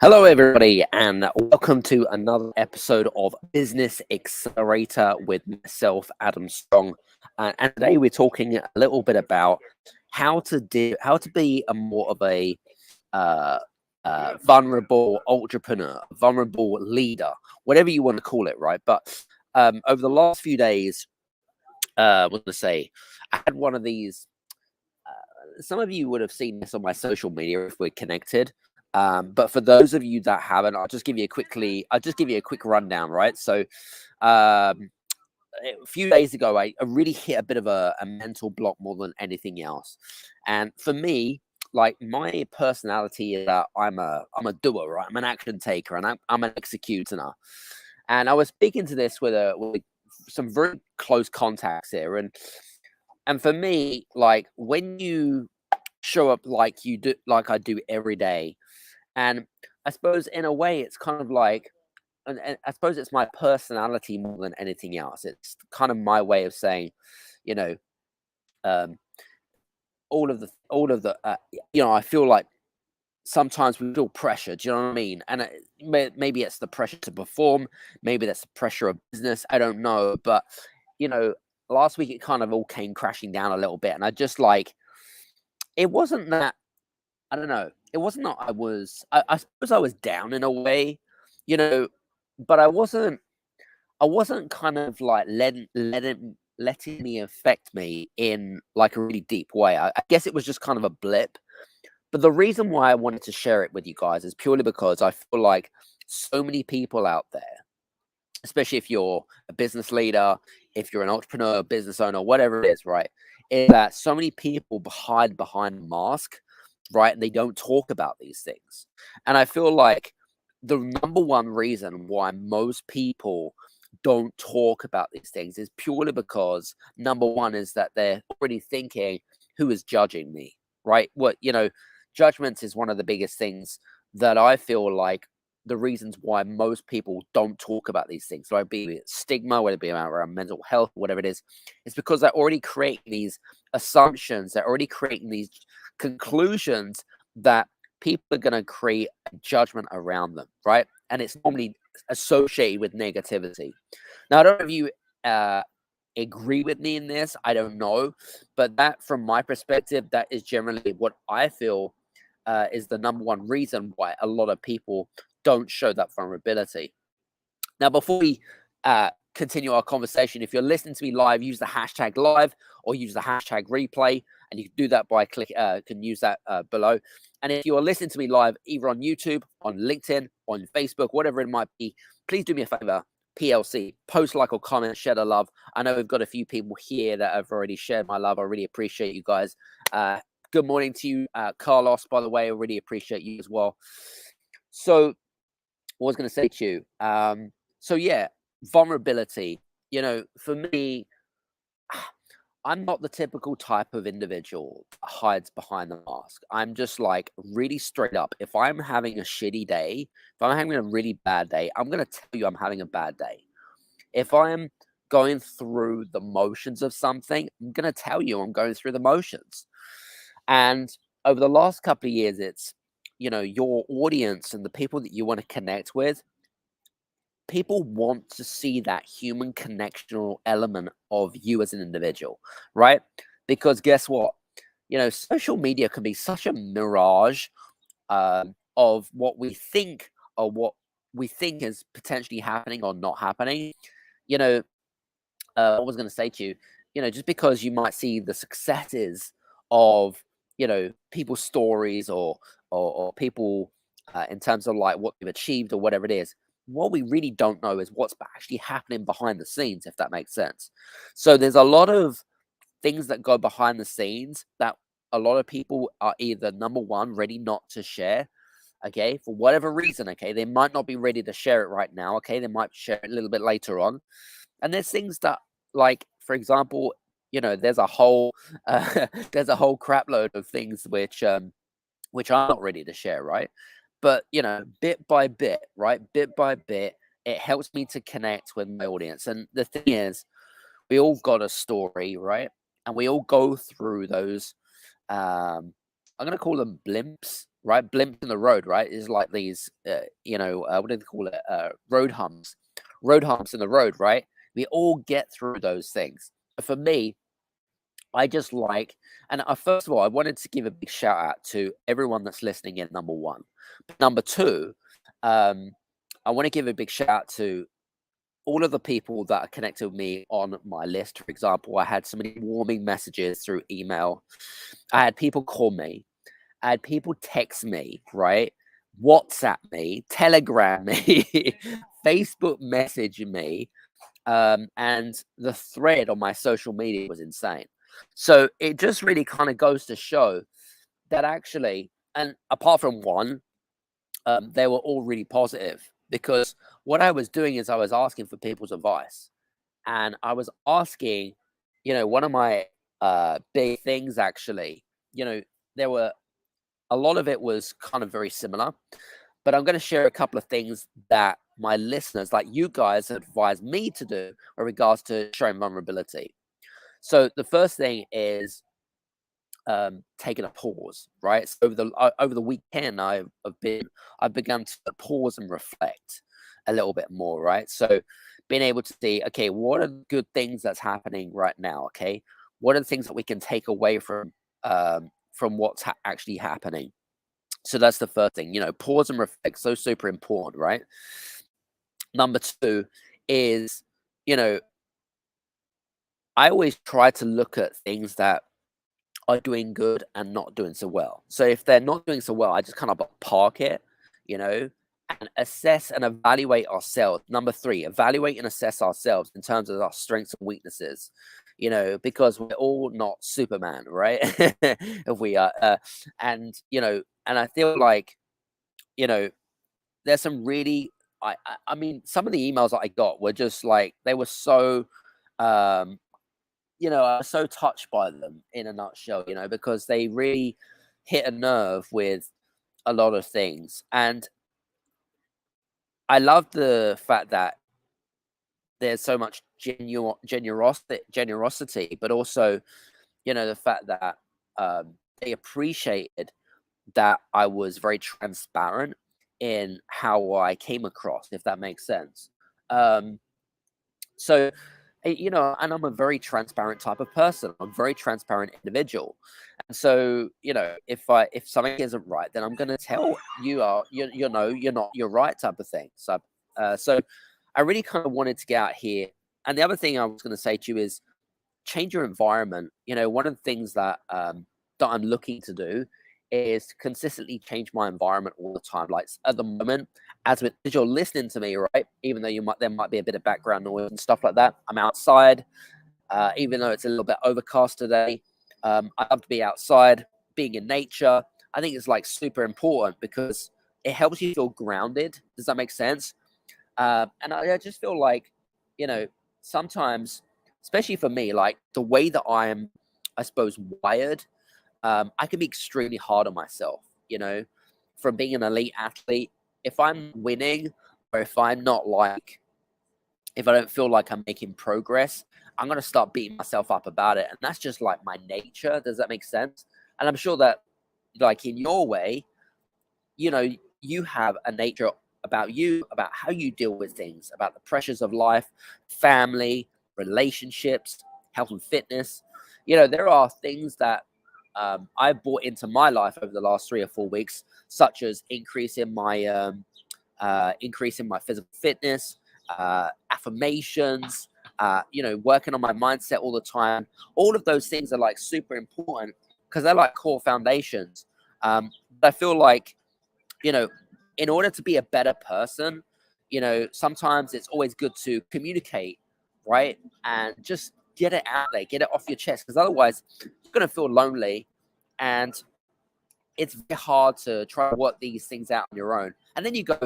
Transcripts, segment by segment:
Hello, everybody, and welcome to another episode of Business Accelerator with myself, Adam Strong. And today we're talking a little bit about how to be a more of a uh, vulnerable entrepreneur, vulnerable leader, whatever you want to call it, right? But over the last few days, what was I say? I had one of these. Some of you would have seen this on my social media if we're connected. But for those of you that haven't, I'll just give you a quick rundown, right? So a few days ago, I really hit a bit of a mental block more than anything else. And for me, like my personality is that I'm a doer, right? I'm an action taker and I'm an executor. And I was speaking to this with some very close contacts here. And for me, like when you show up like you do, like I do every day, and I suppose in a way it's kind of like, and I suppose it's my personality more than anything else. It's kind of my way of saying, you know, um, I feel like sometimes we feel pressure. Do you know what I mean? And maybe it's the pressure to perform, maybe that's the pressure of business. I don't know, but you know, last week it kind of all came crashing down a little bit, and I just like it wasn't that I don't know. It wasn't that I suppose I was down in a way, you know, but I wasn't kind of like letting me affect me in like a really deep way. I guess it was just kind of a blip. But the reason why I wanted to share it with you guys is purely because I feel like so many people out there, especially if you're a business leader, if you're an entrepreneur, business owner, whatever it is, right? Is that so many people hide behind a mask, right? And they don't talk about these things. And I feel like the number one reason why most people don't talk about these things is purely because number one is that they're already thinking, who is judging me, right? Judgments is one of the biggest things that I feel like the reasons why most people don't talk about these things, whether it be stigma, whether it be around mental health, whatever it is because they're already creating these assumptions, they're already creating these conclusions that people are going to create a judgment around them, right? And it's normally associated with negativity. Now, I don't know if you agree with me in this, I don't know, but that, from my perspective, that is generally what I feel is the number one reason why a lot of people don't show that vulnerability. Now, before we continue our conversation, if you're listening to me live, use the hashtag live or use the hashtag replay, and you can do that by can use that below. And if you are listening to me live, either on YouTube, on LinkedIn, on Facebook, whatever it might be, please do me a favor. PLC, post, like, or comment, share the love. I know we've got a few people here that have already shared my love. I really appreciate you guys. Good morning to you, Carlos, by the way. I really appreciate you as well. So, what I was going to say to you, so yeah, vulnerability. For me, I'm not the typical type of individual that hides behind the mask. I'm just like really straight up. If I'm having a shitty day, if I'm having a really bad day, I'm going to tell you I'm having a bad day. If I'm going through the motions of something, I'm going to tell you I'm going through the motions. And over the last couple of years, it's, your audience and the people that you want to connect with, people want to see that human connectional element of you as an individual, right? Because guess what? Social media can be such a mirage of what we think or what we think is potentially happening or not happening. You know, I was going to say to you, just because you might see the successes of, people's stories or people in terms of like what they've achieved or whatever it is, what we really don't know is what's actually happening behind the scenes, if that makes sense. So there's a lot of things that go behind the scenes that a lot of people are either number one, ready not to share, okay, for whatever reason, okay, they might not be ready to share it right now, okay, they might share it a little bit later on. And there's things that, like, for example, there's a whole there's a whole crap load of things which I'm not ready to share, right? But bit by bit, right? Bit by bit, it helps me to connect with my audience. And the thing is, we all got a story, right? And we all go through those I'm gonna call them blimps, right? Blimps in the road, right? Is like these, what do they call it? Road humps in the road, right? We all get through those things. For me, I just like, and first of all, I wanted to give a big shout out to everyone that's listening in, number one. Number two, um, I want to give a big shout out to all of the people that are connected with me on my list. For example, I had so many warming messages through email. I had people call me. I had people text me, right? WhatsApp me, Telegram me, Facebook message me, and the thread on my social media was insane. So it just really kind of goes to show that actually, and apart from one, they were all really positive because what I was doing is I was asking for people's advice, and I was asking, one of my big things actually, there were a lot of it was kind of very similar, but I'm going to share a couple of things that my listeners, like you guys, advised me to do in regards to showing vulnerability. So the first thing is taking a pause, right? So over the weekend, I've begun to pause and reflect a little bit more, right? So being able to see, okay, what are the good things that's happening right now? Okay, what are the things that we can take away from what's actually happening? So that's the first thing, pause and reflect. So super important, right? Number two is, you know, I always try to look at things that are doing good and not doing so well. So if they're not doing so well, I just kind of park it, you know, and assess and evaluate ourselves. Number three, evaluate and assess ourselves in terms of our strengths and weaknesses, because we're all not Superman, right? If we are, and I feel like, you know, there's some really, I mean, some of the emails that I got were just like, they were so, um, I was so touched by them in a nutshell, because they really hit a nerve with a lot of things. And I love the fact that there's so much generosity, but also, the fact that they appreciated that I was very transparent in how I came across, if that makes sense. Um, so and I'm a very transparent type of person. I'm a very transparent individual. And so, if something isn't right, then I'm gonna tell you you're right type of thing. So I really kind of wanted to get out here. And the other thing I was gonna say to you is change your environment. One of the things that I'm looking to do is to consistently change my environment all the time. Like at the moment, as you're listening to me, right? Even though there might be a bit of background noise and stuff like that, I'm outside. Even though it's a little bit overcast today, I love to be outside, being in nature. I think it's like super important because it helps you feel grounded. Does that make sense? And I just feel like, sometimes, especially for me, like the way that I am, I suppose, wired, I can be extremely hard on myself, from being an elite athlete. If I'm winning or if I don't feel like I'm making progress, I'm going to start beating myself up about it. And that's just like my nature. Does that make sense? And I'm sure that, like in your way, you know, you have a nature about you, about how you deal with things, about the pressures of life, family, relationships, health and fitness. There are things that I've brought into my life over the last 3 or 4 weeks, such as increasing my physical fitness, affirmations, working on my mindset all the time. All of those things are like super important because they're like core foundations. But I feel like, you know, in order to be a better person, sometimes it's always good to communicate, right? And just get it out there, get it off your chest, because otherwise you're going to feel lonely and it's very hard to try to work these things out on your own. And then you go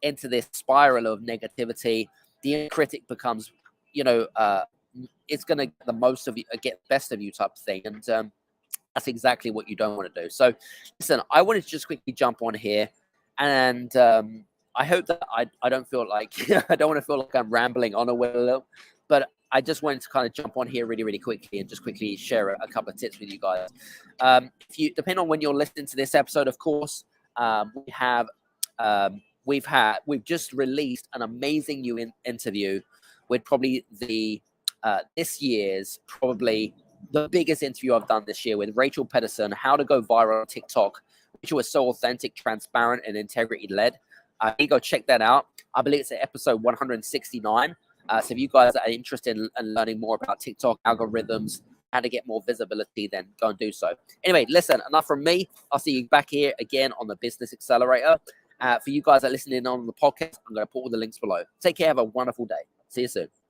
into this spiral of negativity. The inner critic becomes, it's going to get the most of you, get the best of you type of thing. And that's exactly what you don't want to do. So, listen, I wanted to just quickly jump on here, and I hope that I don't feel like I don't want to feel like I'm rambling on a little, but I just wanted to kind of jump on here really, really quickly and just quickly share a couple of tips with you guys. If you depend on when you're listening to this episode, of course, We've just released an amazing new interview with probably this year's probably the biggest interview I've done this year with Rachel Pedersen, how to go viral on TikTok. Rachel was so authentic, transparent, and integrity led. You go check that out. I believe it's at episode 169. So if you guys are interested in learning more about TikTok algorithms, how to get more visibility, then go and do so. Anyway, listen, enough from me. I'll see you back here again on the Business Accelerator. For you guys that are listening on the podcast, I'm going to put all the links below. Take care. Have a wonderful day. See you soon.